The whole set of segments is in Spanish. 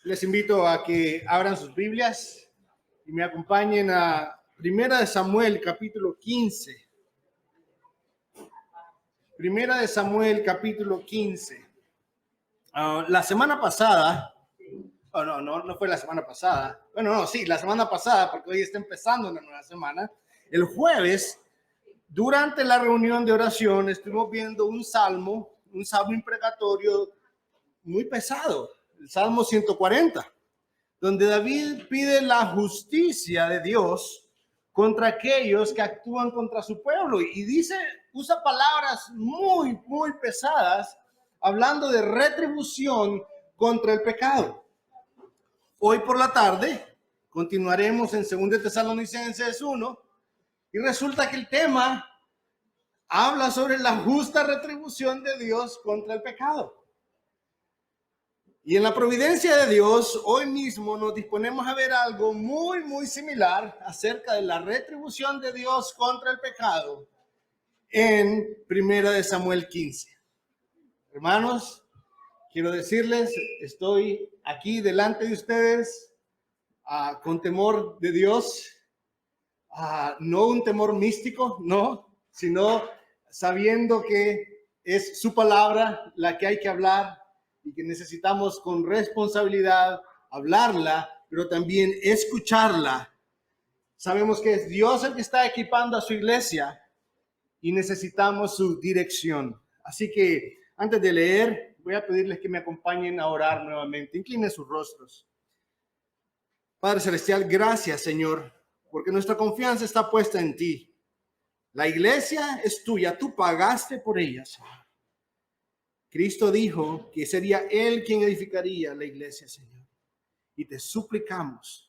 Les invito a que abran sus Biblias y me acompañen a Primera de Samuel, capítulo 15. Primera de Samuel, capítulo 15. La semana pasada, no fue la semana pasada. Bueno, no, sí, la semana pasada, porque hoy está empezando una nueva semana. El jueves, durante la reunión de oración, estuvimos viendo un salmo imprecatorio muy pesado, el Salmo 140. Donde David pide la justicia de Dios contra aquellos que actúan contra su pueblo. Y usa palabras muy pesadas, hablando de retribución contra el pecado. Hoy por la tarde continuaremos en 2 Tesalonicenses 1 y resulta que el tema habla sobre la justa retribución de Dios contra el pecado. Y en la providencia de Dios, hoy mismo nos disponemos a ver algo muy similar acerca de la retribución de Dios contra el pecado en Primera de Samuel 15. Hermanos, quiero decirles, estoy aquí delante de ustedes con temor de Dios, no un temor místico, no, sino sabiendo que es su palabra la que hay que hablar y que necesitamos con responsabilidad hablarla, pero también escucharla. Sabemos que es Dios el que está equipando a su iglesia y necesitamos su dirección. Así que antes de leer, voy a pedirles que me acompañen a orar nuevamente. Inclinen sus rostros. Padre Celestial, gracias, Señor, porque nuestra confianza está puesta en ti. La iglesia es tuya, tú pagaste por ella, Señor. Cristo dijo que sería Él quien edificaría la iglesia, Señor. Y te suplicamos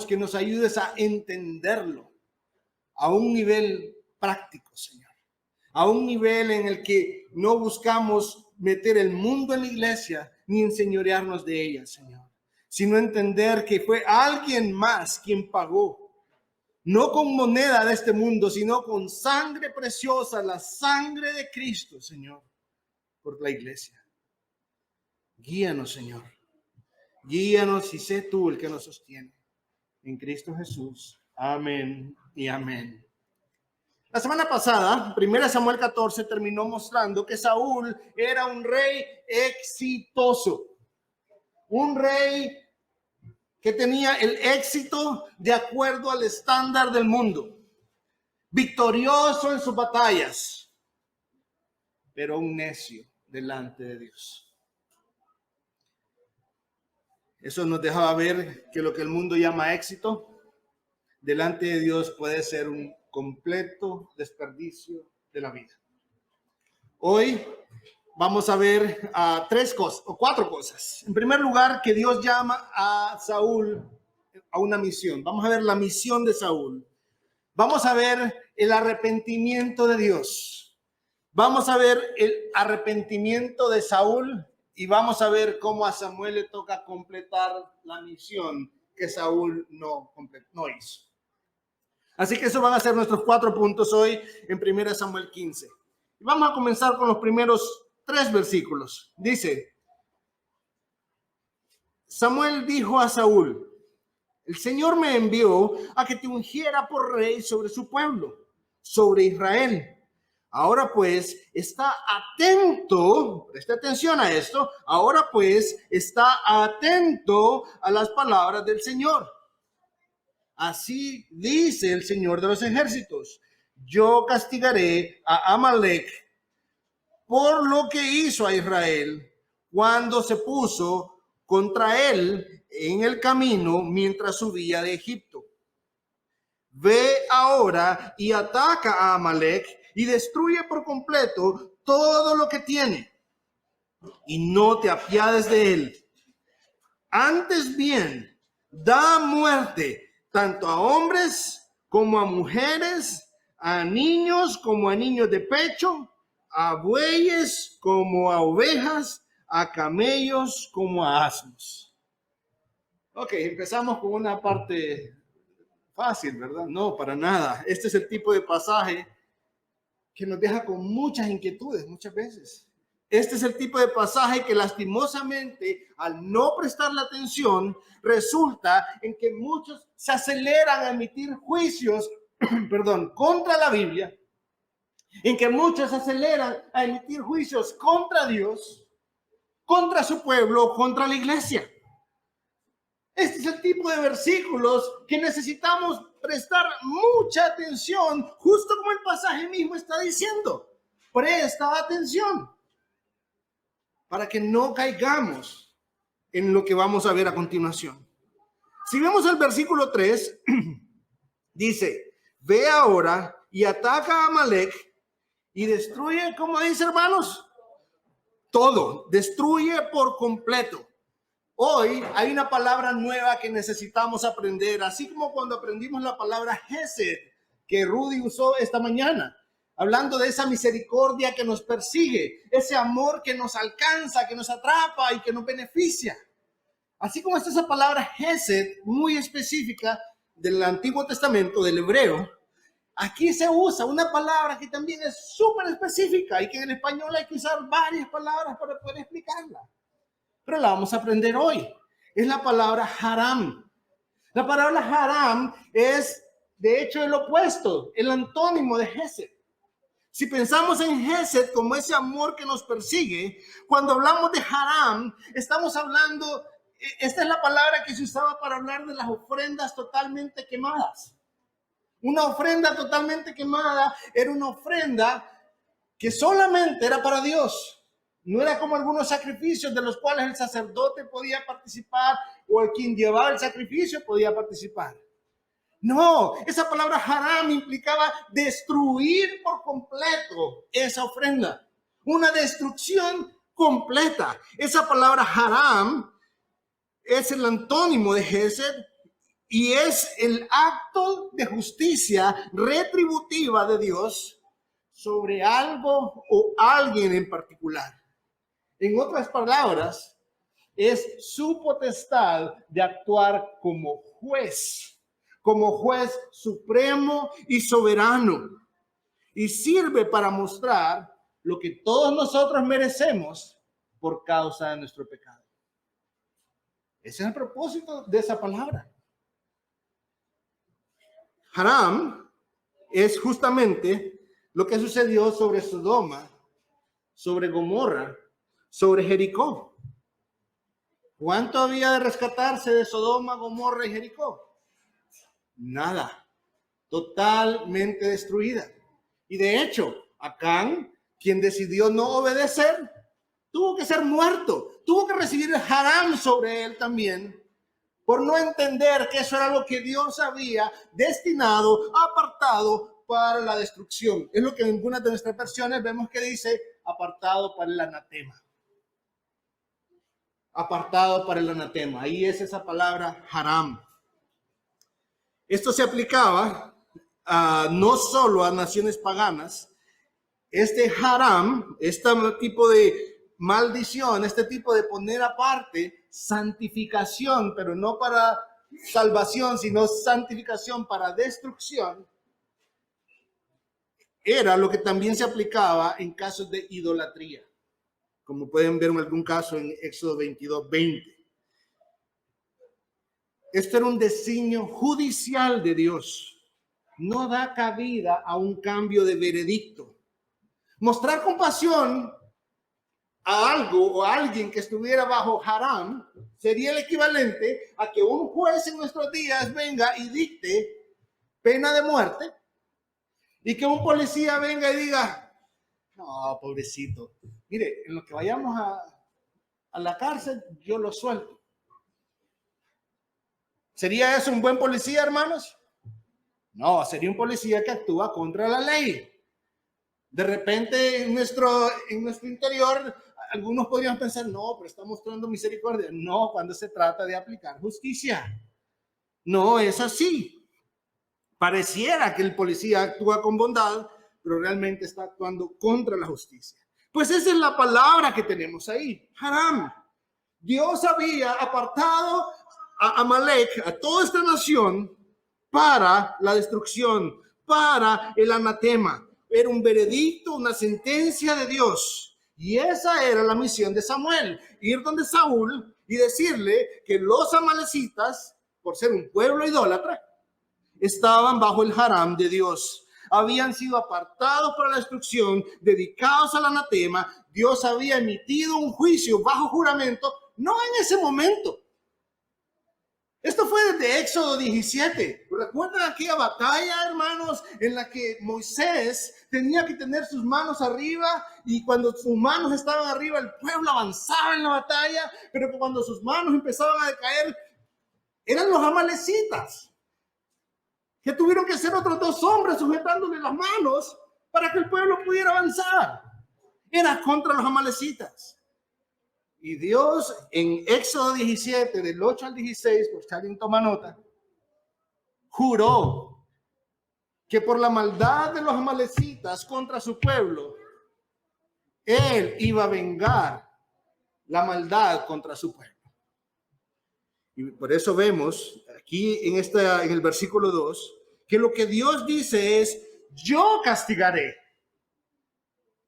que nos ayudes a entenderlo a un nivel práctico, Señor. A un nivel en el que no buscamos meter el mundo en la iglesia ni enseñorearnos de ella, Señor. Sino entender que fue alguien más quien pagó. No con moneda de este mundo, sino con sangre preciosa, la sangre de Cristo, Señor, por la iglesia. Guíanos, Señor. Guíanos y sé tú el que nos sostiene. En Cristo Jesús. Amén y amén. La semana pasada, 1 Samuel 14 terminó mostrando que Saúl era un rey exitoso. Un rey que tenía el éxito de acuerdo al estándar del mundo. Victorioso en sus batallas, pero un necio delante de Dios. Eso nos dejaba ver que lo que el mundo llama éxito, delante de Dios puede ser un completo desperdicio de la vida. Hoy vamos a ver cuatro cosas. En primer lugar, que Dios llama a Saúl a una misión. Vamos a ver la misión de Saúl. Vamos a ver el arrepentimiento de Dios. Vamos a ver el arrepentimiento de Saúl y vamos a ver cómo a Samuel le toca completar la misión que Saúl no hizo. Así que esos van a ser nuestros 4 puntos hoy en 1 Samuel 15. Y vamos a comenzar con los primeros 3 versículos. Dice, Samuel dijo a Saúl, el Señor me envió a que te ungiera por rey sobre su pueblo, sobre Israel. Ahora pues, está atento, presta atención a esto, ahora pues, está atento a las palabras del Señor. Así dice el Señor de los ejércitos, yo castigaré a Amalek por lo que hizo a Israel cuando se puso contra él en el camino mientras subía de Egipto. Ve ahora y ataca a Amalek y destruye por completo todo lo que tiene y no te apiades de él. Antes bien, da muerte tanto a hombres como a mujeres, a niños como a niños de pecho, a bueyes como a ovejas, a camellos como a asnos. Ok, empezamos con una parte fácil, ¿verdad? No, para nada. Este es el tipo de pasaje que nos deja con muchas inquietudes muchas veces. Este es el tipo de pasaje que lastimosamente, al no prestarle atención, resulta en que muchos se aceleran a emitir juicios, contra la Biblia, en que muchos se aceleran a emitir juicios contra Dios, contra su pueblo, contra la iglesia. Este es el tipo de versículos que necesitamos prestar mucha atención, justo como el pasaje mismo está diciendo. Presta atención para que no caigamos en lo que vamos a ver a continuación. Si vemos el versículo 3, dice, ve ahora y ataca a Amalek y destruye, ¿cómo dice, hermanos? Todo, destruye por completo. Hoy hay una palabra nueva que necesitamos aprender, así como cuando aprendimos la palabra Hesed, que Rudy usó esta mañana, hablando de esa misericordia que nos persigue, ese amor que nos alcanza, que nos atrapa y que nos beneficia. Así como está esa palabra Hesed, muy específica del Antiguo Testamento, del hebreo, aquí se usa una palabra que también es súper específica y que en el español hay que usar varias palabras para poder explicarla. Pero la vamos a aprender hoy. Es la palabra haram. La palabra haram es, de hecho, el opuesto, el antónimo de Hesed. Si pensamos en Hesed como ese amor que nos persigue, cuando hablamos de haram, estamos hablando, esta es la palabra que se usaba para hablar de las ofrendas totalmente quemadas. Una ofrenda totalmente quemada era una ofrenda que solamente era para Dios. No era como algunos sacrificios de los cuales el sacerdote podía participar o el quien llevaba el sacrificio podía participar. No, esa palabra haram implicaba destruir por completo esa ofrenda. Una destrucción completa. Esa palabra haram es el antónimo de Hesed y es el acto de justicia retributiva de Dios sobre algo o alguien en particular. En otras palabras, es su potestad de actuar como juez supremo y soberano. Y sirve para mostrar lo que todos nosotros merecemos por causa de nuestro pecado. Ese es el propósito de esa palabra. Haram es justamente lo que sucedió sobre Sodoma, sobre Gomorra, sobre Jericó. ¿Cuánto había de rescatarse de Sodoma, Gomorra y Jericó? Nada. Totalmente destruida. Y de hecho, Acán, quien decidió no obedecer, tuvo que ser muerto. Tuvo que recibir el haram sobre él también, por no entender que eso era lo que Dios había destinado, apartado para la destrucción. Es lo que en algunas de nuestras versiones vemos que dice apartado para el anatema. Apartado para el anatema. Ahí es esa palabra haram. Esto se aplicaba no solo a naciones paganas. Este haram, este tipo de maldición, este tipo de poner aparte santificación, pero no para salvación, sino santificación para destrucción, era lo que también se aplicaba en casos de idolatría, como pueden ver en algún caso en Éxodo 22:20. Esto era un designio judicial de Dios. No da cabida a un cambio de veredicto. Mostrar compasión a algo o a alguien que estuviera bajo haram sería el equivalente a que un juez en nuestros días venga y dicte pena de muerte y que un policía venga y diga, no, pobrecito, mire, en lo que vayamos a la cárcel, yo lo suelto. ¿Sería eso un buen policía, hermanos? No, sería un policía que actúa contra la ley. De repente en nuestro interior algunos podrían pensar, no, pero está mostrando misericordia. No, cuando se trata de aplicar justicia. No es así. Pareciera que el policía actúa con bondad, pero realmente está actuando contra la justicia. Pues esa es la palabra que tenemos ahí, haram. Dios había apartado a Amalek, a toda esta nación, para la destrucción, para el anatema. Era un veredicto, una sentencia de Dios. Y esa era la misión de Samuel, ir donde Saúl y decirle que los amalecitas, por ser un pueblo idólatra, estaban bajo el haram de Dios. Habían sido apartados para la destrucción, dedicados al anatema. Dios había emitido un juicio bajo juramento, no en ese momento. Esto fue desde Éxodo 17. ¿Recuerdan aquella batalla, hermanos, en la que Moisés tenía que tener sus manos arriba y cuando sus manos estaban arriba el pueblo avanzaba en la batalla, pero que cuando sus manos empezaban a decaer eran los amalecitas, que tuvieron que ser otros dos hombres sujetándole las manos para que el pueblo pudiera avanzar? Era contra los amalecitas. Y Dios en Éxodo 17, del 8 al 16, por si alguien toma nota, juró que por la maldad de los amalecitas contra su pueblo, Él iba a vengar la maldad contra su pueblo. Y por eso vemos aquí en el versículo 2, que lo que Dios dice es, yo castigaré.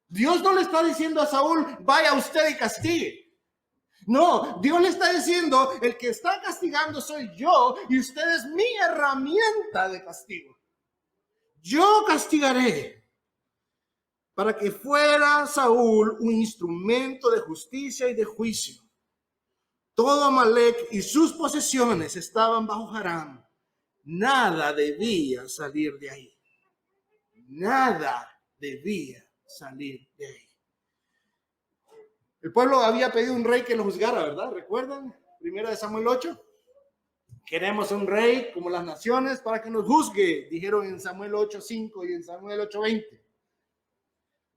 Dios no le está diciendo a Saúl, vaya usted y castigue. No, Dios le está diciendo, el que está castigando soy yo y usted es mi herramienta de castigo. Yo castigaré para que fuera Saúl un instrumento de justicia y de juicio. Todo Amalec y sus posesiones estaban bajo haram. Nada debía salir de ahí. Nada debía salir de ahí. El pueblo había pedido un rey que lo juzgara, ¿verdad? ¿Recuerdan? Primera de Samuel 8. Queremos un rey como las naciones para que nos juzgue, dijeron en Samuel 8:5 y en Samuel 8:20.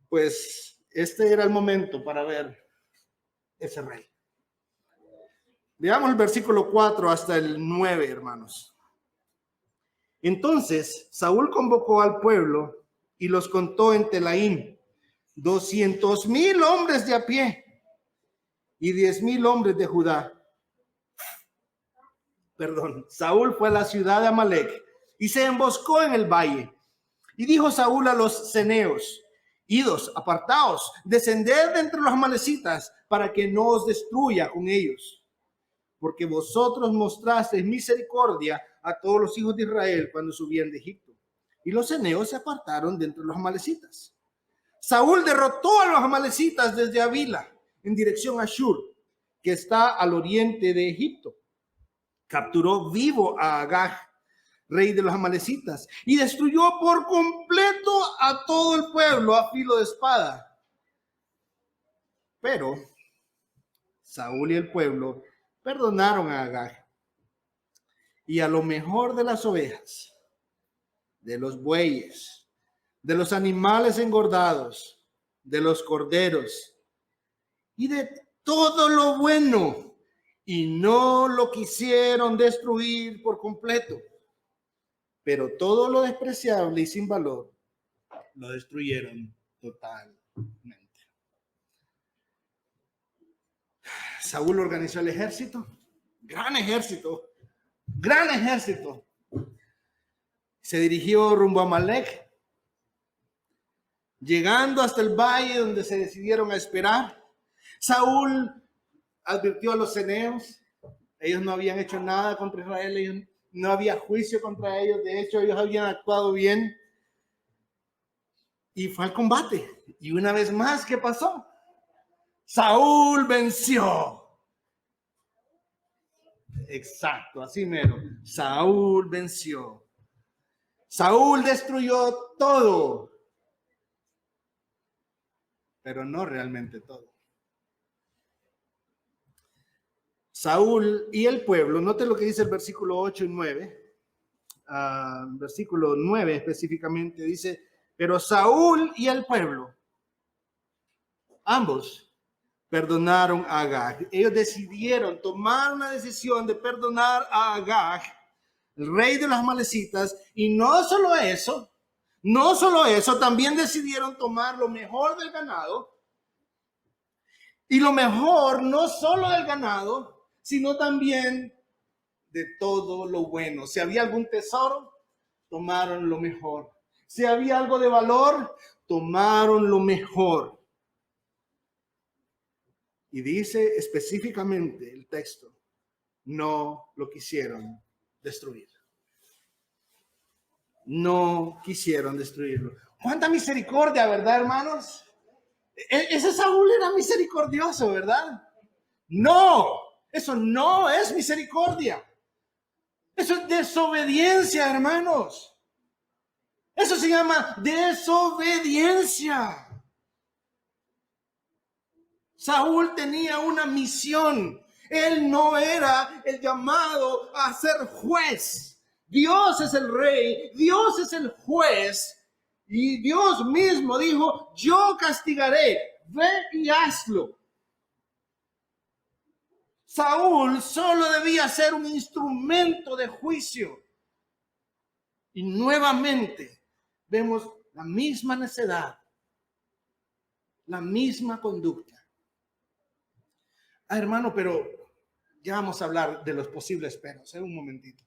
Pues este era el momento para ver ese rey. Veamos el versículo 4 hasta el 9, hermanos. Entonces Saúl convocó al pueblo y los contó en Telaín, 200,000 hombres de a pie y 10,000 hombres de Judá. Saúl fue a la ciudad de Amalec y se emboscó en el valle. Y dijo Saúl a los ceneos, idos, apartaos, descended de entre los amalecitas para que no os destruya con ellos. Porque vosotros mostrasteis misericordia a todos los hijos de Israel cuando subían de Egipto. Y los ceneos se apartaron de entre los amalecitas. Saúl derrotó a los amalecitas desde Avila en dirección a Shur, que está al oriente de Egipto. Capturó vivo a Agag, rey de los amalecitas, y destruyó por completo a todo el pueblo a filo de espada. Pero Saúl y el pueblo perdonaron a Agag y a lo mejor de las ovejas, de los bueyes, de los animales engordados, de los corderos y de todo lo bueno, y no lo quisieron destruir por completo, pero todo lo despreciable y sin valor lo destruyeron totalmente. Saúl organizó el ejército, gran ejército, se dirigió rumbo a Amalec, llegando hasta el valle donde se decidieron a esperar. Saúl advirtió a los ceneos, ellos no habían hecho nada contra Israel, ellos, no había juicio contra ellos, de hecho ellos habían actuado bien, y fue al combate. Y una vez más, ¿qué pasó? Saúl venció. Exacto, así mero. Saúl venció. Saúl destruyó todo, pero no realmente todo. Saúl y el pueblo, note lo que dice el versículo 8 y 9. Versículo 9 específicamente dice, pero Saúl y el pueblo, ambos, perdonaron a Agag. Ellos decidieron tomar una decisión de perdonar a Agag, el rey de los amalecitas, y no solo eso, también decidieron tomar lo mejor del ganado, y lo mejor no solo del ganado, sino también de todo lo bueno. Si había algún tesoro, tomaron lo mejor. Si había algo de valor, tomaron lo mejor. Y dice específicamente el texto, no lo quisieron destruir. No quisieron destruirlo. ¿Cuánta misericordia, verdad, hermanos? Ese Saúl era misericordioso, ¿verdad? No, eso no es misericordia. Eso es desobediencia, hermanos. Eso se llama desobediencia. Saúl tenía una misión. Él no era el llamado a ser juez. Dios es el rey, Dios es el juez. Y Dios mismo dijo, yo castigaré, ve y hazlo. Saúl solo debía ser un instrumento de juicio. Y nuevamente vemos la misma necedad, la misma conducta. Hermano, pero ya vamos a hablar de los posibles peros, un momentito.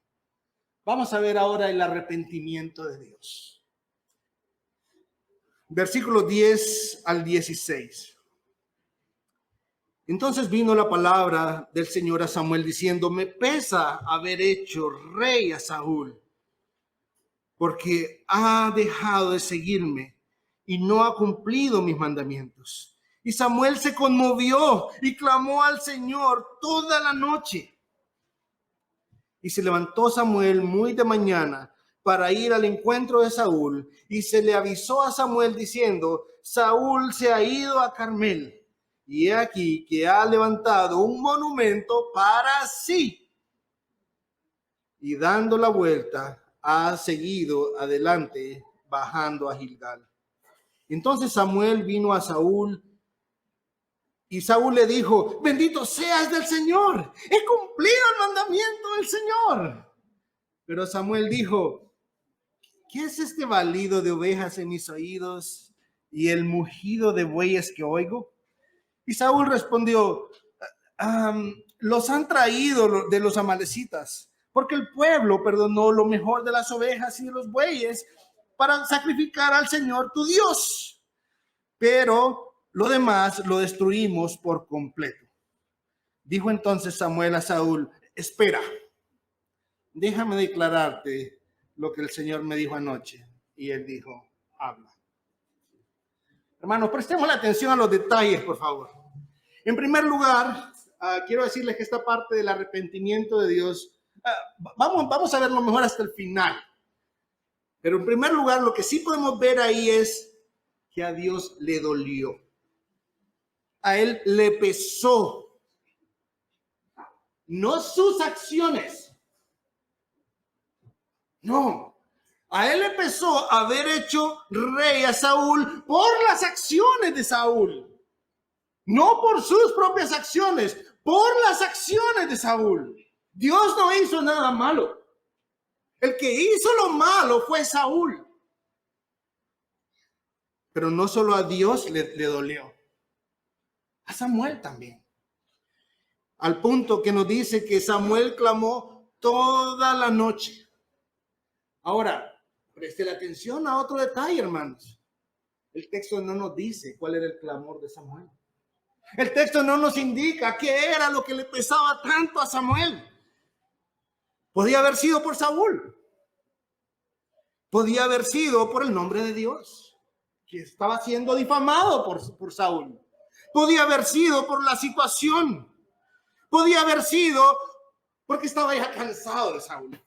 Vamos a ver ahora el arrepentimiento de Dios. Versículos 10 al 16. Entonces vino la palabra del Señor a Samuel diciendo, me pesa haber hecho rey a Saúl, porque ha dejado de seguirme y no ha cumplido mis mandamientos. Y Samuel se conmovió y clamó al Señor toda la noche. Y se levantó Samuel muy de mañana para ir al encuentro de Saúl, y se le avisó a Samuel diciendo, Saúl se ha ido a Carmel, y he aquí que ha levantado un monumento para sí. Y dando la vuelta, ha seguido adelante, bajando a Gilgal. Entonces Samuel vino a Saúl, y Saúl le dijo, bendito seas del Señor, he cumplido el mandamiento del Señor. Pero Samuel dijo, ¿qué es este balido de ovejas en mis oídos y el mugido de bueyes que oigo? Y Saúl respondió, los han traído de los amalecitas, porque el pueblo perdonó lo mejor de las ovejas y de los bueyes para sacrificar al Señor tu Dios. Pero lo demás lo destruimos por completo. Dijo entonces Samuel a Saúl, espera, déjame declararte lo que el Señor me dijo anoche. Y él dijo, habla. Hermanos, prestemos la atención a los detalles, por favor. En primer lugar, quiero decirles que esta parte del arrepentimiento de Dios, vamos a verlo mejor hasta el final. Pero en primer lugar, lo que sí podemos ver ahí es que a Dios le dolió. A él le pesó, no sus acciones, no, a él le pesó haber hecho rey a Saúl por las acciones de Saúl, no por sus propias acciones, por las acciones de Saúl. Dios no hizo nada malo, el que hizo lo malo fue Saúl, pero no solo a Dios le dolió, a Samuel también. Al punto que nos dice que Samuel clamó toda la noche. Ahora, preste atención a otro detalle, hermanos. El texto no nos dice cuál era el clamor de Samuel. El texto no nos indica qué era lo que le pesaba tanto a Samuel. Podía haber sido por Saúl. Podía haber sido por el nombre de Dios, que estaba siendo difamado por Saúl. Podía haber sido por la situación. Podía haber sido porque estaba ya cansado de Saúl.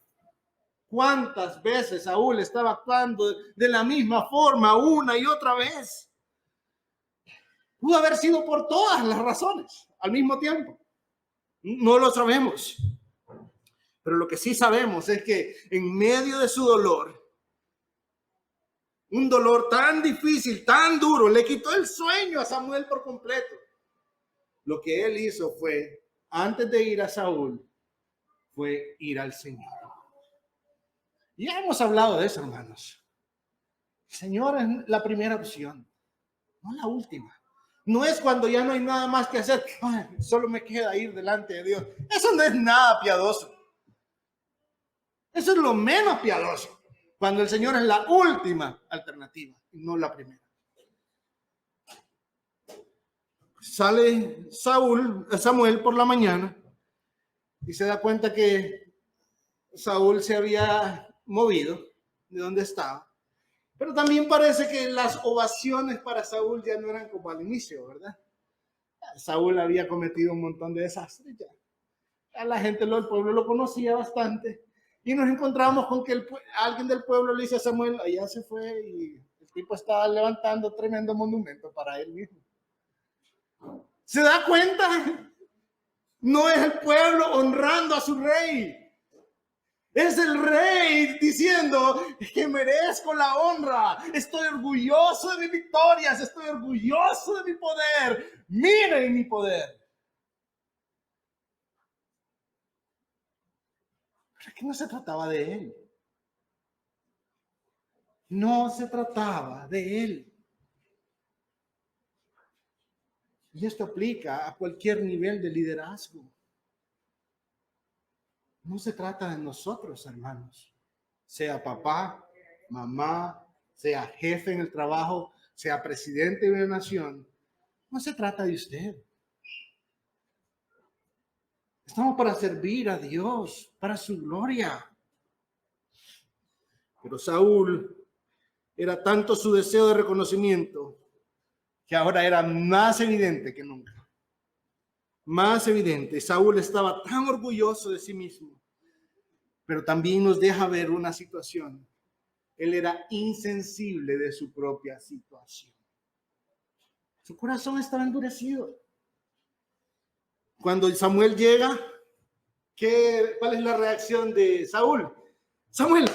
¿Cuántas veces Saúl estaba actuando de la misma forma una y otra vez? Pudo haber sido por todas las razones al mismo tiempo. No lo sabemos. Pero lo que sí sabemos es que en medio de su dolor, un dolor tan difícil, tan duro, le quitó el sueño a Samuel por completo. Lo que él hizo fue, antes de ir a Saúl, fue ir al Señor. Ya hemos hablado de eso, hermanos. El Señor es la primera opción, no la última. No es cuando ya no hay nada más que hacer. Ay, solo me queda ir delante de Dios. Eso no es nada piadoso. Eso es lo menos piadoso. Cuando el Señor es la última alternativa y no la primera. sale Samuel por la mañana y se da cuenta que Saúl se había movido de donde estaba. Pero también parece que las ovaciones para Saúl ya no eran como al inicio, ¿verdad? Saúl había cometido un montón de desastres ya. A la gente del pueblo lo conocía bastante. Y nos encontramos con que alguien del pueblo le dice a Samuel, allá se fue y el tipo estaba levantando tremendo monumento para él mismo. ¿Se da cuenta? No es el pueblo honrando a su rey. Es el rey diciendo que merezco la honra. Estoy orgulloso de mis victorias. Estoy orgulloso de mi poder. Miren mi poder. Pero aquí no se trataba de él. No se trataba de él. Y esto aplica a cualquier nivel de liderazgo. No se trata de nosotros, hermanos. Sea papá, mamá, sea jefe en el trabajo, sea presidente de una nación. No se trata de usted. Estamos para servir a Dios, para su gloria. Pero Saúl era tanto su deseo de reconocimiento que ahora era más evidente que nunca. Más evidente. Saúl estaba tan orgulloso de sí mismo, pero también nos deja ver una situación. Él era insensible de su propia situación. Su corazón estaba endurecido. Cuando Samuel llega, ¿cuál es la reacción de Saúl? Samuel,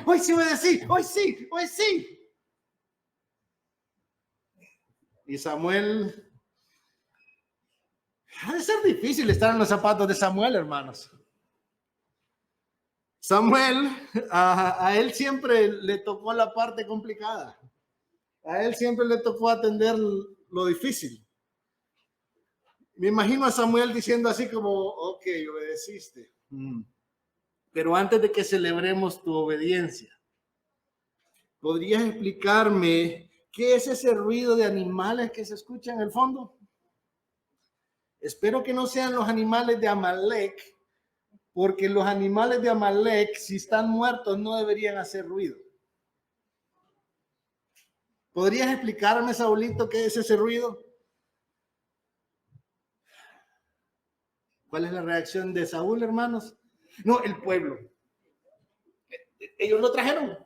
hoy sí voy a decir, hoy sí. Y Samuel, ha de ser difícil estar en los zapatos de Samuel, hermanos. Samuel, a él siempre le tocó la parte complicada. A él siempre le tocó atender lo difícil. Me imagino a Samuel diciendo así como, ok, obedeciste. Pero antes de que celebremos tu obediencia, ¿podrías explicarme qué es ese ruido de animales que se escucha en el fondo? Espero que no sean los animales de Amalek, porque los animales de Amalek, si están muertos, no deberían hacer ruido. ¿Podrías explicarme, Saulito, qué es ese ruido? ¿Cuál es la reacción de Saúl, hermanos? No, el pueblo. Ellos lo trajeron.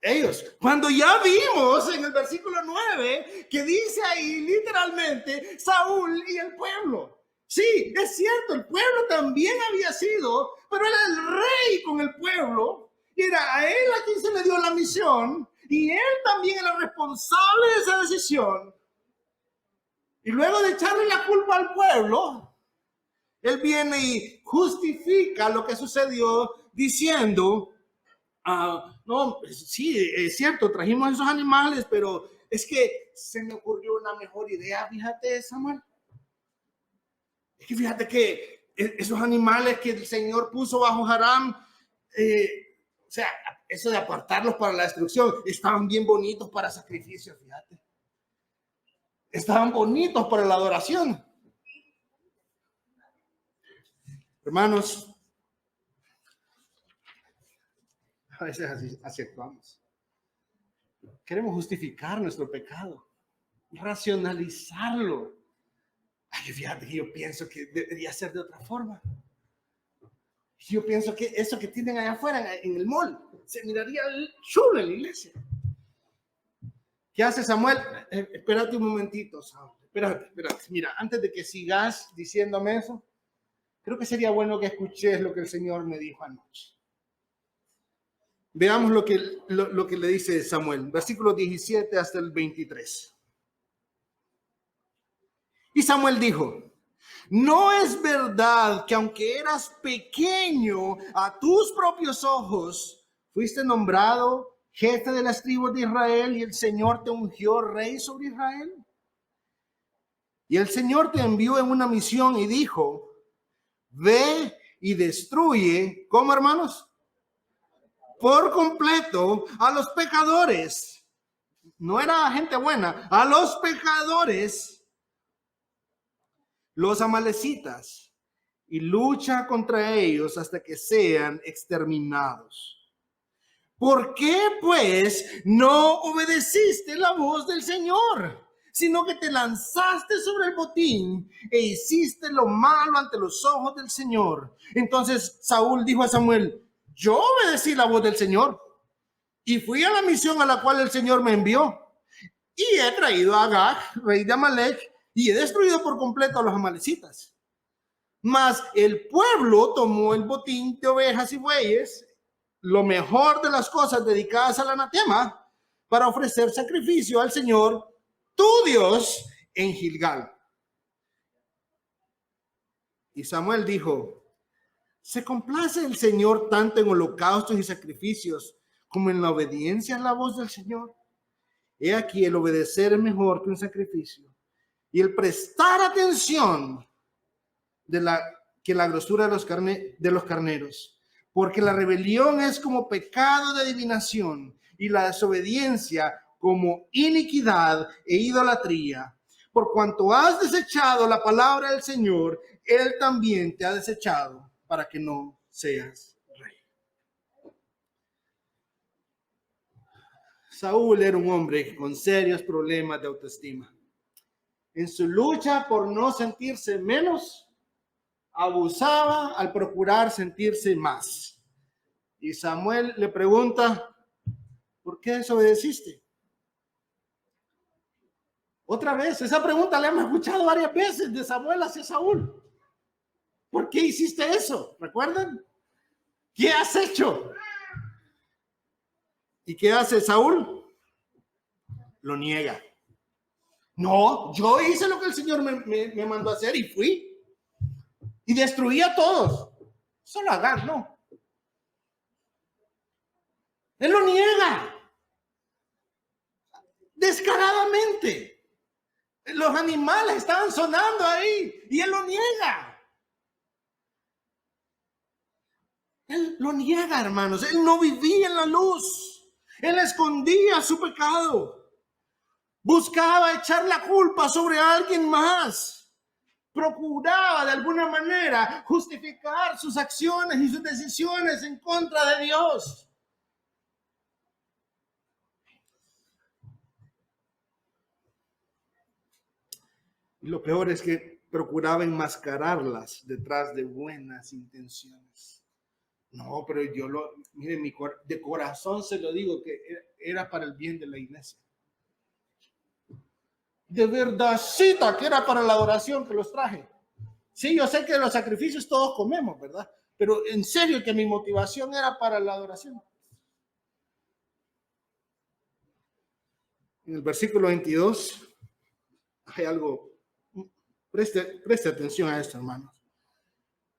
Ellos. Cuando ya vimos en el versículo 9 que dice ahí literalmente Saúl y el pueblo. Sí, es cierto, el pueblo también había sido, pero era el rey con el pueblo. Y era a él a quien se le dio la misión. Y él también era responsable de esa decisión. Y luego de echarle la culpa al pueblo, él viene y justifica lo que sucedió diciendo, no, sí, es cierto, trajimos esos animales, pero es que se me ocurrió una mejor idea, fíjate, Samuel. Es que fíjate que esos animales que el Señor puso bajo Haram, o sea, eso de apartarlos para la destrucción, estaban bien bonitos para sacrificios, fíjate. Estaban bonitos para la adoración. Hermanos, a veces así actuamos. Queremos justificar nuestro pecado, racionalizarlo. Ay, fíjate que yo pienso que debería ser de otra forma. Yo pienso que eso que tienen allá afuera en el mall se miraría chulo en la iglesia. ¿Qué hace Samuel? Espérate un momentito, Samuel. Espérate. Mira, antes de que sigas diciéndome eso, creo que sería bueno que escuches lo que el Señor me dijo anoche. Veamos lo que le dice Samuel, versículo 17 hasta el 23. Y Samuel dijo, no es verdad que aunque eras pequeño a tus propios ojos, fuiste nombrado jefe de las tribus de Israel y el Señor te ungió rey sobre Israel. Y el Señor te envió en una misión y dijo, ve y destruye, ¿cómo, hermanos? Por completo a los pecadores. No era gente buena, a los pecadores los amalecitas y lucha contra ellos hasta que sean exterminados. ¿Por qué, pues, no obedeciste la voz del Señor, sino que te lanzaste sobre el botín e hiciste lo malo ante los ojos del Señor? Entonces Saúl dijo a Samuel: yo obedecí la voz del Señor y fui a la misión a la cual el Señor me envió. Y he traído a Agag, rey de Amalek, y he destruido por completo a los amalecitas. Mas el pueblo tomó el botín de ovejas y bueyes, lo mejor de las cosas dedicadas al anatema, para ofrecer sacrificio al Señor, tu Dios, en Gilgal. Y Samuel dijo: ¿se complace el Señor tanto en holocaustos y sacrificios como en la obediencia a la voz del Señor? He aquí, el obedecer es mejor que un sacrificio, y el prestar atención que la grosura de los carneros, porque la rebelión es como pecado de adivinación y la desobediencia como iniquidad e idolatría. Por cuanto has desechado la palabra del Señor, Él también te ha desechado para que no seas rey. Saúl era un hombre con serios problemas de autoestima. En su lucha por no sentirse menos, abusaba al procurar sentirse más. Y Samuel le pregunta: ¿por qué desobedeciste? Otra vez, esa pregunta la hemos escuchado varias veces de Samuel hacia Saúl. ¿Por qué hiciste eso? ¿Recuerdan? ¿Qué has hecho? ¿Y qué hace Saúl? Lo niega. No, yo hice lo que el Señor me mandó a hacer y fui. Y destruí a todos. Solo a Agag, no. Él lo niega. Descaradamente. Los animales estaban sonando ahí y él lo niega. Él lo niega, hermanos. Él no vivía en la luz. Él escondía su pecado. Buscaba echar la culpa sobre alguien más. Procuraba de alguna manera justificar sus acciones y sus decisiones en contra de Dios. Y lo peor es que procuraba enmascararlas detrás de buenas intenciones. No, pero mire, de corazón se lo digo que era para el bien de la iglesia. De verdadcita que era para la adoración que los traje. Sí, yo sé que los sacrificios todos comemos, ¿verdad? Pero en serio que mi motivación era para la adoración. En el versículo 22 hay algo, preste atención a esto, hermanos.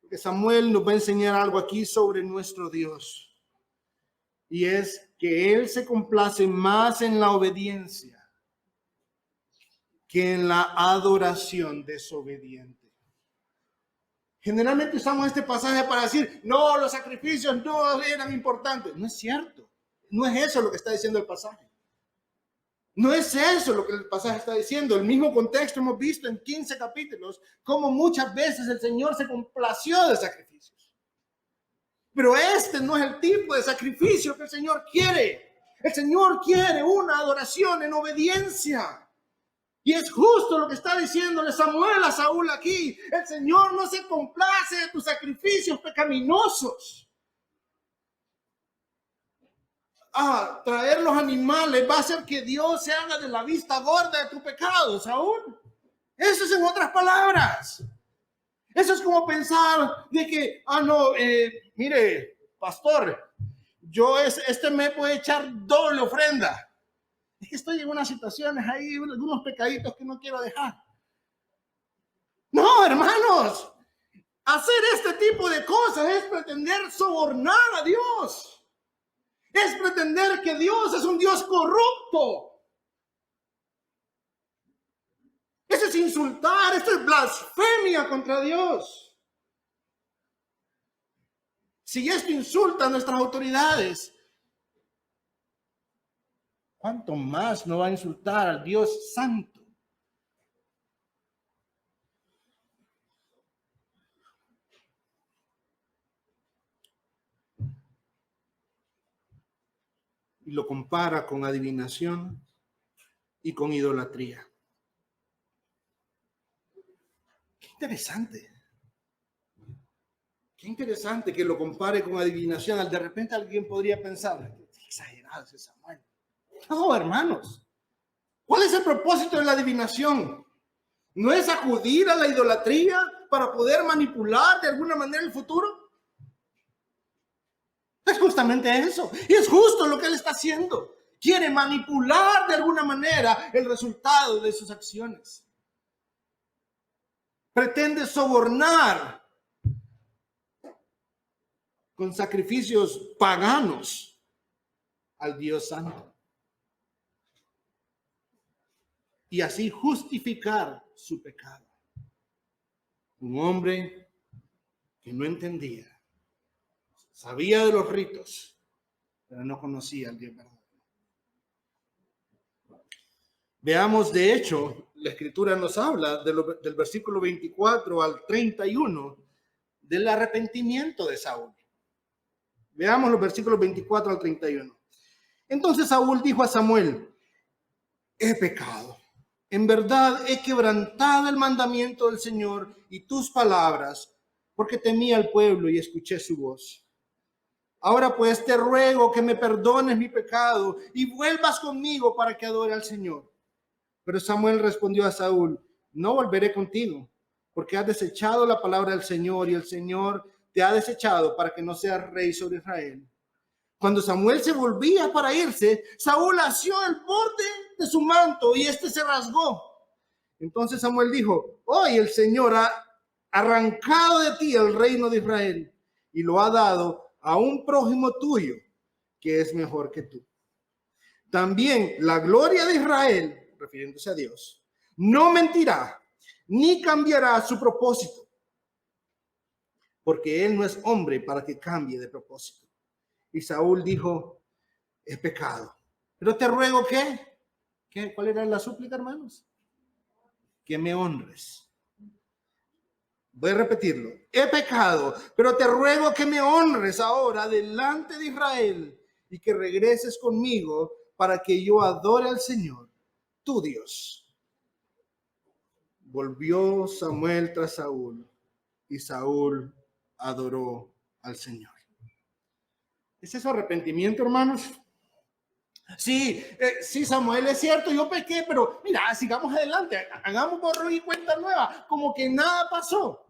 Porque Samuel nos va a enseñar algo aquí sobre nuestro Dios. Y es que Él se complace más en la obediencia que en la adoración desobediente. Generalmente usamos este pasaje para decir: no, los sacrificios no eran importantes. No es cierto. No es eso lo que está diciendo el pasaje. No es eso lo que el pasaje está diciendo. El mismo contexto hemos visto en 15 capítulos, cómo muchas veces el Señor se complació de sacrificios. Pero este no es el tipo de sacrificio que el Señor quiere. El Señor quiere una adoración en obediencia. Y es justo lo que está diciéndole Samuel a Saúl aquí. El Señor no se complace de tus sacrificios pecaminosos. Traer los animales va a hacer que Dios se haga de la vista gorda de tu pecado, Saúl. Eso es en otras palabras. Eso es como pensar de que, mire, pastor, yo este mes voy a echar doble ofrenda. Es que estoy en unas situaciones ahí, algunos pecaditos que no quiero dejar. No, hermanos, hacer este tipo de cosas es pretender sobornar a Dios. Es pretender que Dios es un Dios corrupto. Eso es insultar, esto es blasfemia contra Dios. Si esto insulta a nuestras autoridades, ¿cuánto más no va a insultar al Dios santo? y lo compara con adivinación y con idolatría. Qué interesante. Qué interesante que lo compare con adivinación. De repente alguien podría pensar, qué exagerado ese Samuel. No, hermanos. ¿Cuál es el propósito de la adivinación? ¿No es acudir a la idolatría para poder manipular de alguna manera el futuro? Es justamente eso. Y es justo lo que él está haciendo. Quiere manipular de alguna manera el resultado de sus acciones. Pretende sobornar con sacrificios paganos al Dios Santo. Y así justificar su pecado. Un hombre que no entendía, sabía de los ritos, pero no conocía al Dios verdadero. Veamos, de hecho, la Escritura nos habla del versículo 24 al 31 del arrepentimiento de Saúl. Veamos los versículos 24 al 31. Entonces Saúl dijo a Samuel: he pecado. En verdad he quebrantado el mandamiento del Señor y tus palabras, porque temí al pueblo y escuché su voz. Ahora pues te ruego que me perdones mi pecado y vuelvas conmigo para que adore al Señor. Pero Samuel respondió a Saúl: no volveré contigo, porque has desechado la palabra del Señor y el Señor te ha desechado para que no seas rey sobre Israel. Cuando Samuel se volvía para irse, Saúl asió el borde de su manto y este se rasgó. Entonces Samuel dijo: hoy el Señor ha arrancado de ti el reino de Israel y lo ha dado a un prójimo tuyo que es mejor que tú. También la gloria de Israel, refiriéndose a Dios, no mentirá ni cambiará su propósito, porque él no es hombre para que cambie de propósito. Y Saúl dijo: he pecado, pero te ruego que, ¿cuál era la súplica, hermanos? Que me honres. Voy a repetirlo: he pecado, pero te ruego que me honres ahora delante de Israel y que regreses conmigo para que yo adore al Señor, tu Dios. Volvió Samuel tras Saúl y Saúl adoró al Señor. ¿Es eso arrepentimiento, hermanos? Sí, Samuel, es cierto, yo pequé, pero mira, sigamos adelante, hagamos borrón y cuenta nueva, como que nada pasó.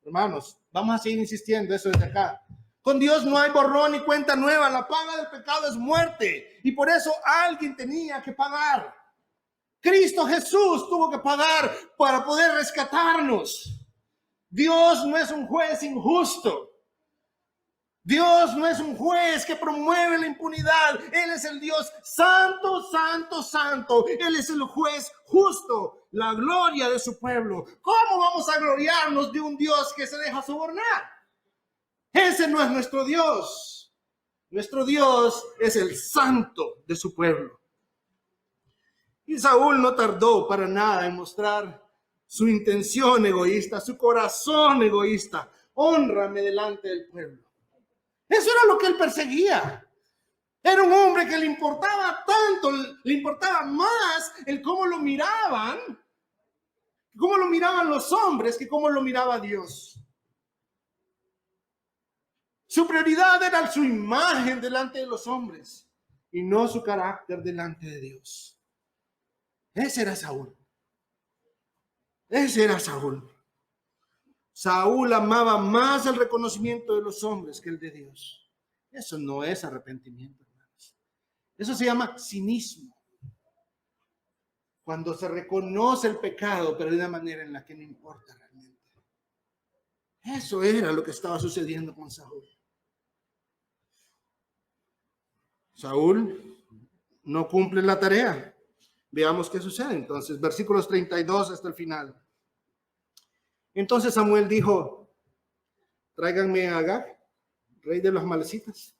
Hermanos, vamos a seguir insistiendo eso desde acá. Con Dios no hay borrón ni cuenta nueva, la paga del pecado es muerte, y por eso alguien tenía que pagar. Cristo Jesús tuvo que pagar para poder rescatarnos. Dios no es un juez injusto. Dios no es un juez que promueve la impunidad. Él es el Dios santo, santo, santo. Él es el juez justo, la gloria de su pueblo. ¿Cómo vamos a gloriarnos de un Dios que se deja sobornar? Ese no es nuestro Dios. Nuestro Dios es el santo de su pueblo. Y Saúl no tardó para nada en mostrar su intención egoísta, su corazón egoísta. Hónrame delante del pueblo. Eso era lo que él perseguía. Era un hombre que le importaba tanto, le importaba más el cómo lo miraban los hombres que cómo lo miraba Dios. Su prioridad era su imagen delante de los hombres y no su carácter delante de Dios. Ese era Saúl. Ese era Saúl. Saúl amaba más el reconocimiento de los hombres que el de Dios. Eso no es arrepentimiento, hermanos. Eso se llama cinismo. Cuando se reconoce el pecado, pero de una manera en la que no importa realmente. Eso era lo que estaba sucediendo con Saúl. Saúl no cumple la tarea. Veamos qué sucede. Entonces, versículos 32 hasta el final. Entonces Samuel dijo: tráiganme a Agag, rey de los amalecitas.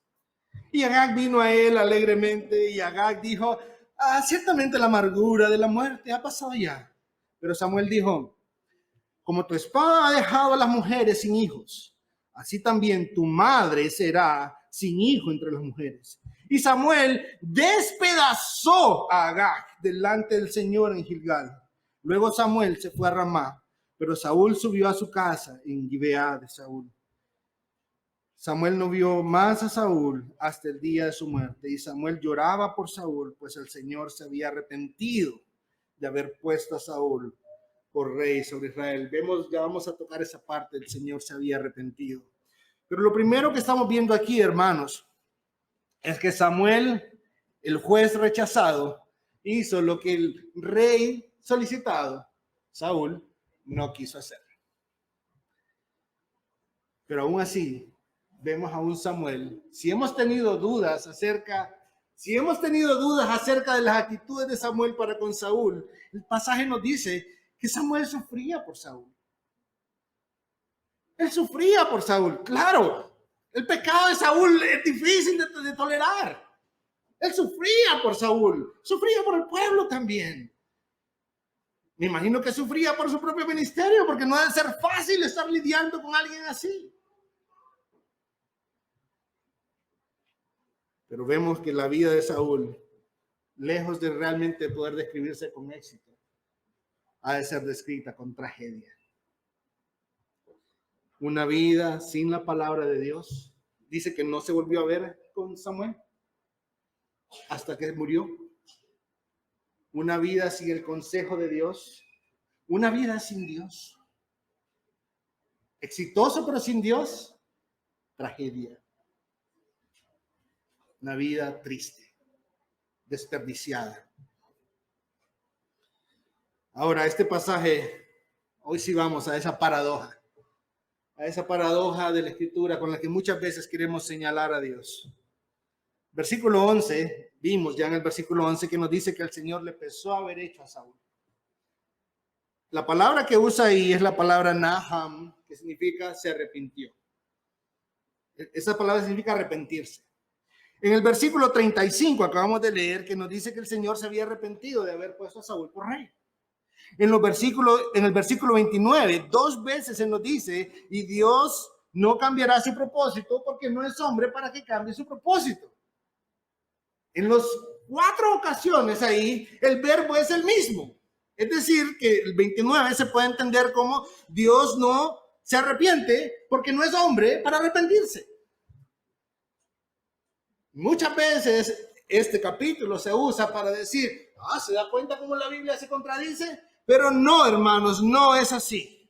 Y Agag vino a él alegremente, y Agag dijo: ciertamente la amargura de la muerte ha pasado ya. Pero Samuel dijo: como tu espada ha dejado a las mujeres sin hijos, así también tu madre será sin hijo entre las mujeres. Y Samuel despedazó a Agag delante del Señor en Gilgal. Luego Samuel se fue a Ramá, pero Saúl subió a su casa en Gibeá de Saúl. Samuel no vio más a Saúl hasta el día de su muerte, y Samuel lloraba por Saúl, pues el Señor se había arrepentido de haber puesto a Saúl por rey sobre Israel. Ya vamos a tocar esa parte, el Señor se había arrepentido. Pero lo primero que estamos viendo aquí, hermanos, es que Samuel, el juez rechazado, hizo lo que el rey solicitado, Saúl, no quiso hacer. Pero aún así, vemos a un Samuel. Si hemos tenido dudas acerca de las actitudes de Samuel para con Saúl, el pasaje nos dice que Samuel sufría por Saúl. Él sufría por Saúl. Claro, el pecado de Saúl es difícil de tolerar. Él sufría por Saúl, sufría por el pueblo también. Me imagino que sufría por su propio ministerio, porque no debe ser fácil estar lidiando con alguien así. Pero vemos que la vida de Saúl, lejos de realmente poder describirse con éxito, ha de ser descrita con tragedia. Una vida sin la palabra de Dios. Dice que no se volvió a ver con Samuel hasta que murió. Una vida sin el consejo de Dios. Una vida sin Dios. Exitoso pero sin Dios. Tragedia. Una vida triste, desperdiciada. Ahora, este pasaje, hoy sí vamos a esa paradoja de la Escritura con la que muchas veces queremos señalar a Dios. Versículo 11, vimos ya en el versículo 11 que nos dice que el Señor le pesó haber hecho a Saúl. La palabra que usa ahí es la palabra Naham, que significa se arrepintió. Esa palabra significa arrepentirse. En el versículo 35 acabamos de leer que nos dice que el Señor se había arrepentido de haber puesto a Saúl por rey. En el versículo 29, 2 veces se nos dice, y Dios no cambiará su propósito porque no es hombre para que cambie su propósito. En las 4 ocasiones ahí, el verbo es el mismo. Es decir, que el 29 se puede entender como Dios no se arrepiente porque no es hombre para arrepentirse. Muchas veces este capítulo se usa para decir, ¿se da cuenta cómo la Biblia se contradice? Pero no, hermanos, no es así.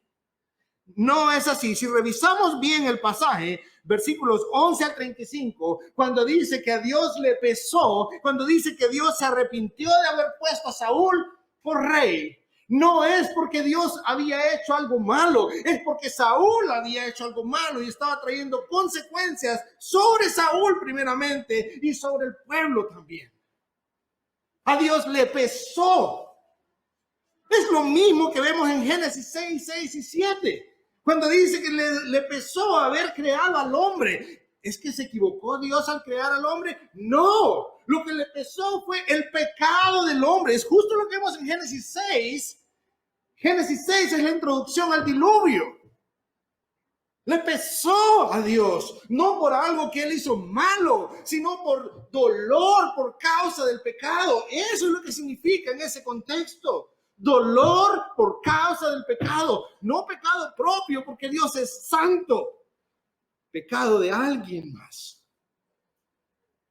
No es así. Si revisamos bien el pasaje, versículos 11 al 35, cuando dice que a Dios le pesó, cuando dice que Dios se arrepintió de haber puesto a Saúl por rey, no es porque Dios había hecho algo malo, es porque Saúl había hecho algo malo y estaba trayendo consecuencias sobre Saúl primeramente y sobre el pueblo también. A Dios le pesó. Es lo mismo que vemos en Génesis 6, 6 y 7. Cuando dice que le pesó haber creado al hombre. ¿Es que se equivocó Dios al crear al hombre? No, lo que le pesó fue el pecado del hombre. Es justo lo que vemos en Génesis 6. Génesis 6 es la introducción al diluvio. Le pesó a Dios, no por algo que él hizo malo, sino por dolor por causa del pecado. Eso es lo que significa en ese contexto. Dolor por causa del pecado, no pecado propio porque Dios es santo, pecado de alguien más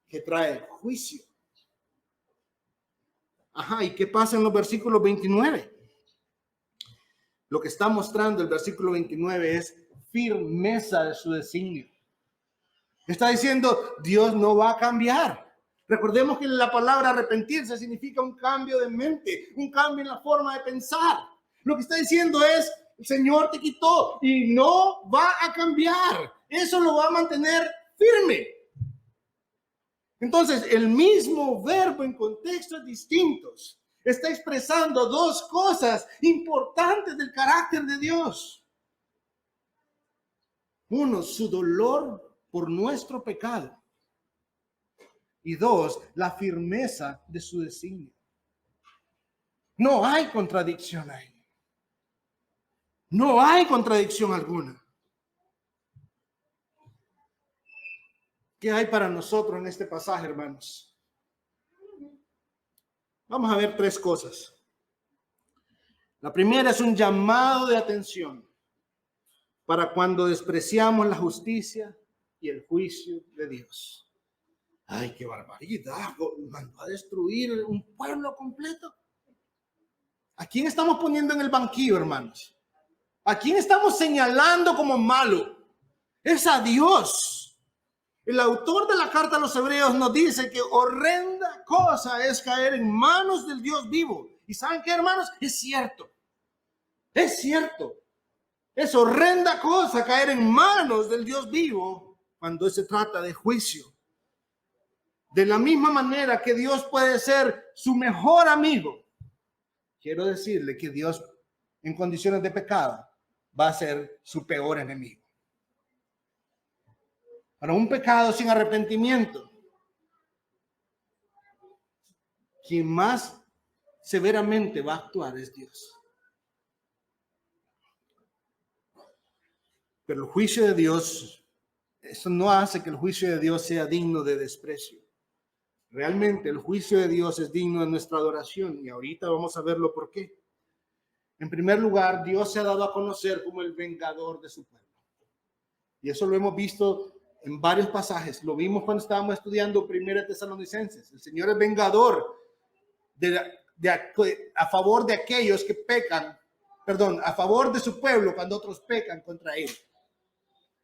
que trae juicio. ¿Y qué pasa en los versículos 29? Lo que está mostrando el versículo 29 es firmeza de su designio. Está diciendo, Dios no va a cambiar. Recordemos que la palabra arrepentirse significa un cambio de mente, un cambio en la forma de pensar. Lo que está diciendo es, el Señor te quitó y no va a cambiar. Eso lo va a mantener firme. Entonces, el mismo verbo en contextos distintos está expresando 2 cosas importantes del carácter de Dios. 1, su dolor por nuestro pecado. Y 2, la firmeza de su designio. No hay contradicción ahí. No hay contradicción alguna. ¿Qué hay para nosotros en este pasaje, hermanos? Vamos a ver tres cosas. La primera es un llamado de atención para cuando despreciamos la justicia y el juicio de Dios. ¡Ay, qué barbaridad! Mandó a destruir un pueblo completo. ¿A quién estamos poniendo en el banquillo, hermanos? ¿A quién estamos señalando como malo? Es a Dios. El autor de la carta a los Hebreos nos dice que horrenda cosa es caer en manos del Dios vivo. ¿Y saben qué, hermanos? Es cierto. Es cierto. Es horrenda cosa caer en manos del Dios vivo cuando se trata de juicio. De la misma manera que Dios puede ser su mejor amigo, quiero decirle que Dios en condiciones de pecado va a ser su peor enemigo. Para un pecado sin arrepentimiento, quien más severamente va a actuar es Dios. Pero el juicio de Dios, eso no hace que el juicio de Dios sea digno de desprecio. Realmente el juicio de Dios es digno de nuestra adoración y ahorita vamos a verlo por qué. En primer lugar, Dios se ha dado a conocer como el vengador de su pueblo. Y eso lo hemos visto en varios pasajes. Lo vimos cuando estábamos estudiando 1 Tesalonicenses. El Señor es vengador a favor de aquellos que pecan, a favor de su pueblo cuando otros pecan contra él.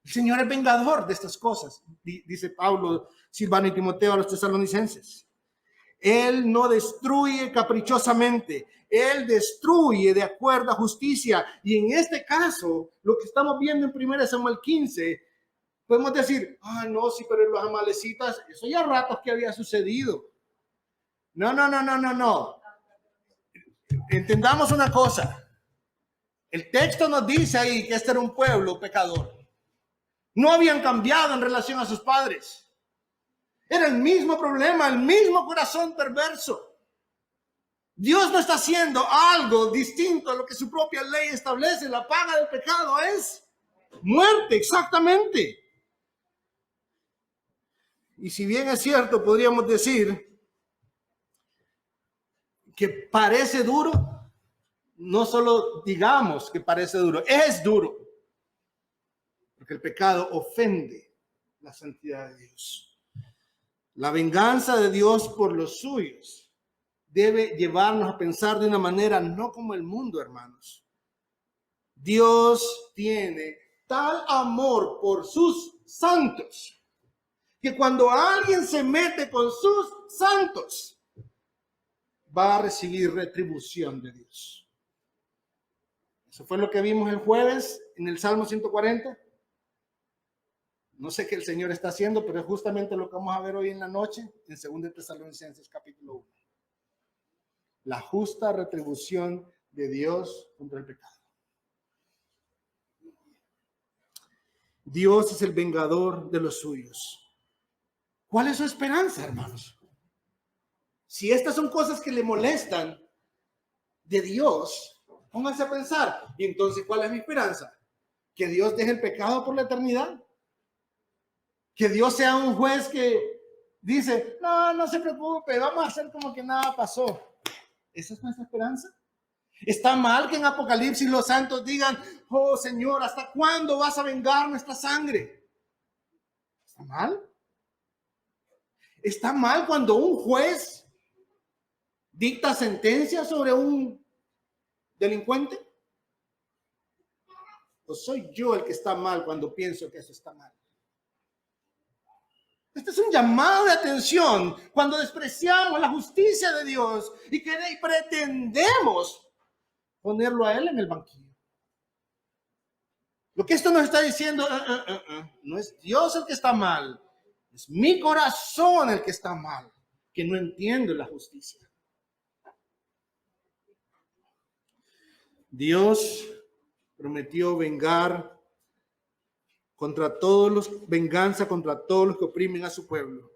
El Señor es vengador de estas cosas, dice Pablo, Silvano y Timoteo a los tesalonicenses. Él no destruye caprichosamente, Él destruye de acuerdo a justicia. Y en este caso, lo que estamos viendo en 1 Samuel 15, podemos decir, no, sí, pero los amalecitas, eso ya ratos que había sucedido. No. Entendamos una cosa. El texto nos dice ahí que este era un pueblo pecador. No habían cambiado en relación a sus padres. Era el mismo problema, el mismo corazón perverso. Dios no está haciendo algo distinto a lo que su propia ley establece. La paga del pecado es muerte, exactamente. Y si bien es cierto, podríamos decir que parece duro, no solo digamos que parece duro, es duro. Porque el pecado ofende la santidad de Dios. La venganza de Dios por los suyos debe llevarnos a pensar de una manera no como el mundo, hermanos. Dios tiene tal amor por sus santos que cuando alguien se mete con sus santos, va a recibir retribución de Dios. Eso fue lo que vimos el jueves en el Salmo 140. No sé qué el Señor está haciendo, pero es justamente lo que vamos a ver hoy en la noche en 2 Tesalonicenses capítulo 1. La justa retribución de Dios contra el pecado. Dios es el vengador de los suyos. ¿Cuál es su esperanza, hermanos? Si estas son cosas que le molestan de Dios, pónganse a pensar. Y entonces, ¿cuál es mi esperanza? ¿Que Dios deje el pecado por la eternidad? ¿Que Dios sea un juez que dice, no se preocupe, vamos a hacer como que nada pasó? ¿Esa es nuestra esperanza? ¿Está mal que en Apocalipsis los santos digan, oh Señor, ¿hasta cuándo vas a vengar nuestra sangre? ¿Está mal? ¿Está mal cuando un juez dicta sentencia sobre un delincuente? ¿O soy yo el que está mal cuando pienso que eso está mal? Este es un llamado de atención cuando despreciamos la justicia de Dios y que pretendemos ponerlo a Él en el banquillo. Lo que esto nos está diciendo, no es Dios el que está mal, es mi corazón el que está mal, que no entiende la justicia. Dios prometió venganza contra todos los que oprimen a su pueblo,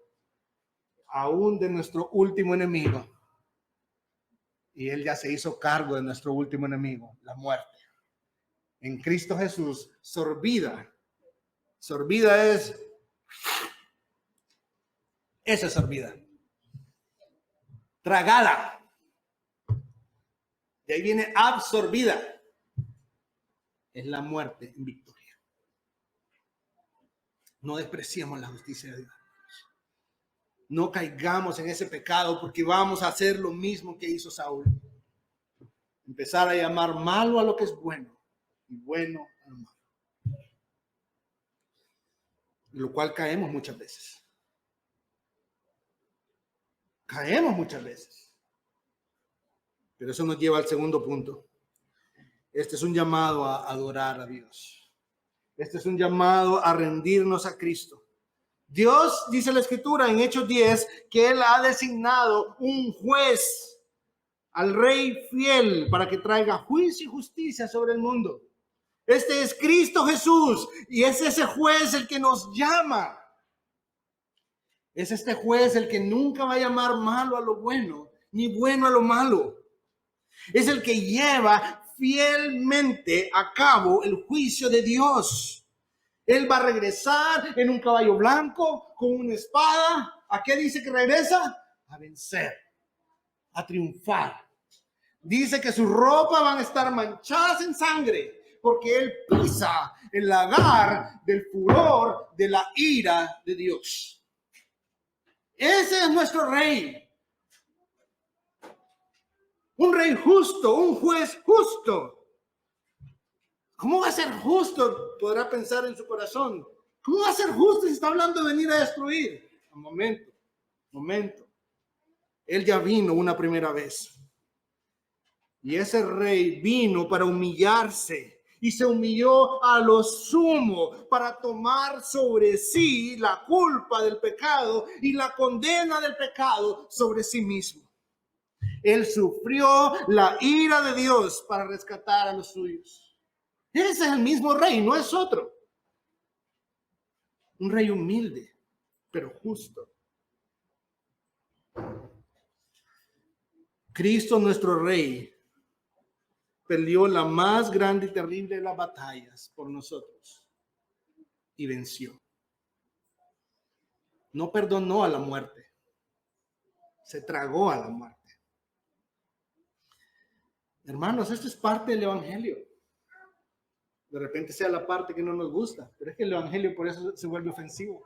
aún de nuestro último enemigo. Y Él ya se hizo cargo de nuestro último enemigo, la muerte. En Cristo Jesús, sorbida es Esa es servida. Tragada. De ahí viene absorbida. Es la muerte en victoria. No despreciemos la justicia de Dios. No caigamos en ese pecado porque vamos a hacer lo mismo que hizo Saúl. Empezar a llamar malo a lo que es bueno y bueno a lo malo. En lo cual caemos muchas veces. Caemos muchas veces. Pero eso nos lleva al segundo punto. Este es un llamado a adorar a Dios. Este es un llamado a rendirnos a Cristo. Dios, dice la Escritura en Hechos 10, que Él ha designado un juez al Rey fiel para que traiga juicio y justicia sobre el mundo. Este es Cristo Jesús y es ese juez el que nos llama. Es este juez el que nunca va a llamar malo a lo bueno, ni bueno a lo malo. Es el que lleva fielmente a cabo el juicio de Dios. Él va a regresar en un caballo blanco con una espada. ¿A qué dice que regresa? A vencer, a triunfar. Dice que sus ropas van a estar manchadas en sangre porque Él pisa el lagar del furor de la ira de Dios. Ese es nuestro rey. Un rey justo, un juez justo. ¿Cómo va a ser justo? Podrá pensar en su corazón. ¿Cómo va a ser justo si está hablando de venir a destruir? Un momento. Él ya vino una primera vez. Y ese rey vino para humillarse. Y se humilló a lo sumo para tomar sobre sí la culpa del pecado y la condena del pecado sobre sí mismo. Él sufrió la ira de Dios para rescatar a los suyos. Ese es el mismo rey, no es otro. Un rey humilde, pero justo. Cristo, nuestro rey, peleó la más grande y terrible de las batallas por nosotros y venció. No perdonó a la muerte, se tragó a la muerte. Hermanos, esto es parte del evangelio. De repente sea la parte que no nos gusta, pero es que el evangelio por eso se vuelve ofensivo.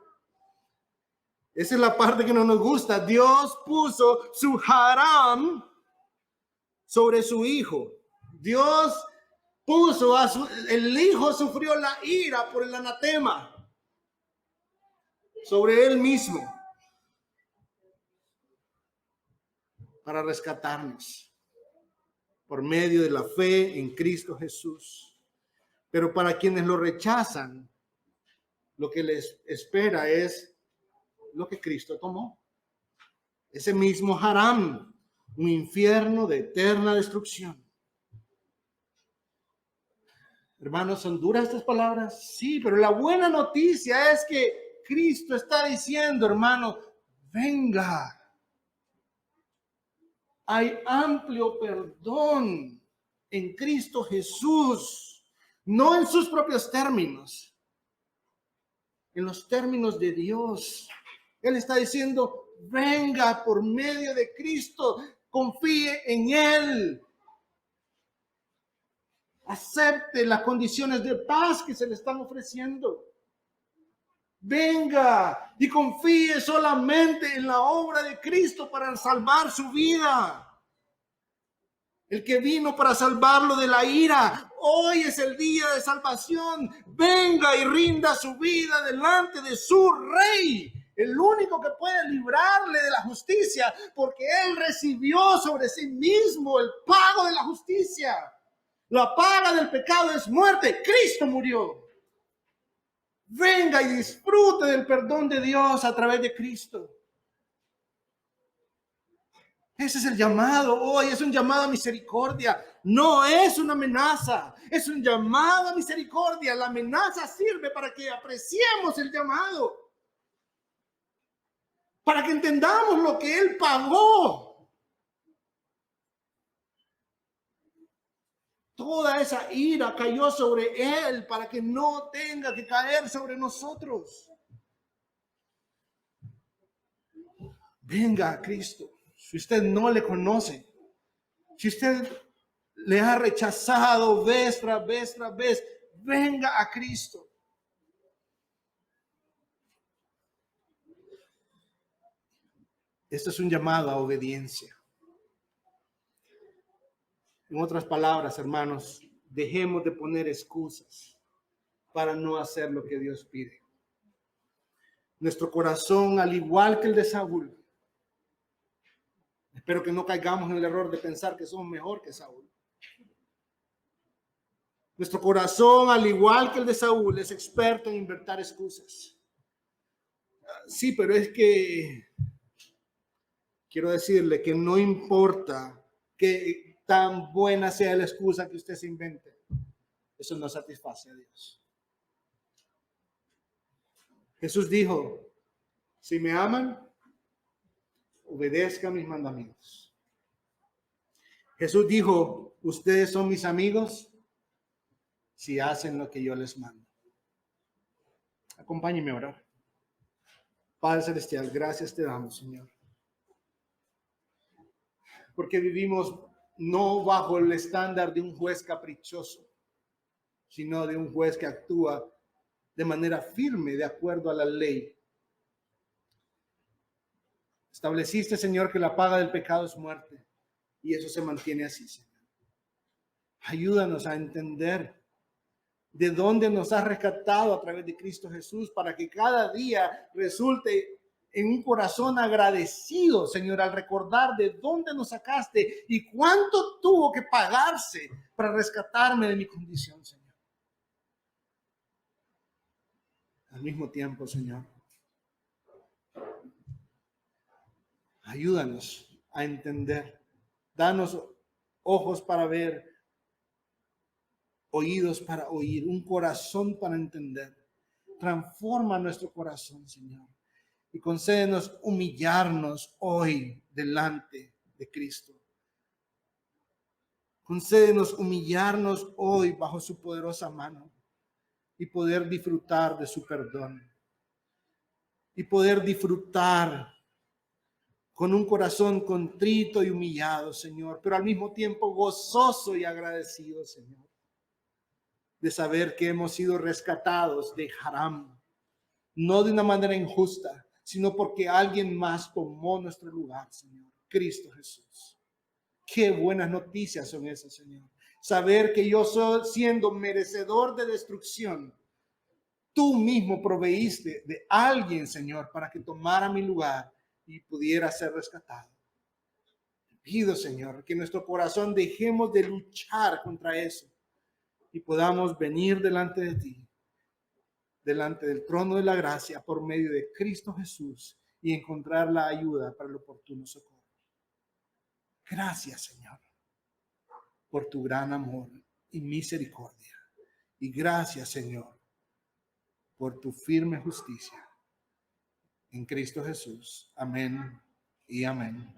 Esa es la parte que no nos gusta. Dios puso su haram sobre su hijo. Dios puso el hijo sufrió la ira por el anatema sobre él mismo para rescatarnos por medio de la fe en Cristo Jesús. Pero para quienes lo rechazan, lo que les espera es lo que Cristo tomó. Ese mismo haram, un infierno de eterna destrucción. Hermanos, ¿son duras estas palabras? Sí, pero la buena noticia es que Cristo está diciendo, hermano, venga. Hay amplio perdón en Cristo Jesús. No en sus propios términos, en los términos de Dios. Él está diciendo, venga por medio de Cristo, confíe en Él. Acepte las condiciones de paz que se le están ofreciendo. Venga y confíe solamente en la obra de Cristo para salvar su vida. El que vino para salvarlo de la ira. Hoy es el día de salvación. Venga y rinda su vida delante de su rey. El único que puede librarle de la justicia, porque Él recibió sobre sí mismo el pago de la justicia. La paga del pecado es muerte. Cristo murió. Venga y disfrute del perdón de Dios a través de Cristo. Ese es el llamado hoy, es un llamado a misericordia, no es una amenaza, es un llamado a misericordia. La amenaza sirve para que apreciemos el llamado, para que entendamos lo que Él pagó. Toda esa ira cayó sobre Él para que no tenga que caer sobre nosotros. venga a Cristo. Si usted no le conoce, si usted le ha rechazado vez tras vez tras vez, venga a Cristo. Esto es un llamado a obediencia. En otras palabras, hermanos, dejemos de poner excusas para no hacer lo que Dios pide. Nuestro corazón, al igual que el de Saúl, espero que no caigamos en el error de pensar que somos mejor que Saúl. Nuestro corazón, al igual que el de Saúl, es experto en inventar excusas. Sí, pero es que quiero decirle que no importa que tan buena sea la excusa que usted se invente, eso no satisface a Dios. Jesús dijo, si me aman, obedezcan mis mandamientos. Jesús dijo, ustedes son mis amigos si hacen lo que yo les mando. Acompáñenme a orar. Padre Celestial, gracias te damos, Señor. Porque vivimos no bajo el estándar de un juez caprichoso, sino de un juez que actúa de manera firme de acuerdo a la ley. Estableciste, Señor, que la paga del pecado es muerte, y eso se mantiene así, Señor. Ayúdanos a entender de dónde nos has rescatado a través de Cristo Jesús, para que cada día resulte en un corazón agradecido, Señor, al recordar de dónde nos sacaste y cuánto tuvo que pagarse para rescatarme de mi condición, Señor. Al mismo tiempo, Señor, ayúdanos a entender. Danos ojos para ver, oídos para oír, un corazón para entender. Transforma nuestro corazón, Señor. Y concédenos humillarnos hoy delante de Cristo. Concédenos humillarnos hoy bajo su poderosa mano y poder disfrutar de su perdón. Y poder disfrutar con un corazón contrito y humillado, Señor, pero al mismo tiempo gozoso y agradecido, Señor, de saber que hemos sido rescatados de Haram, no de una manera injusta, sino porque alguien más tomó nuestro lugar, Señor, Cristo Jesús. Qué buenas noticias son esas, Señor. Saber que yo soy, siendo merecedor de destrucción, tú mismo proveíste de alguien, Señor, para que tomara mi lugar y pudiera ser rescatado. Pido, Señor, que en nuestro corazón dejemos de luchar contra eso y podamos venir delante de ti, delante del trono de la gracia por medio de Cristo Jesús y encontrar la ayuda para el oportuno socorro. Gracias, Señor, por tu gran amor y misericordia. Y gracias, Señor, por tu firme justicia. En Cristo Jesús. Amén y amén.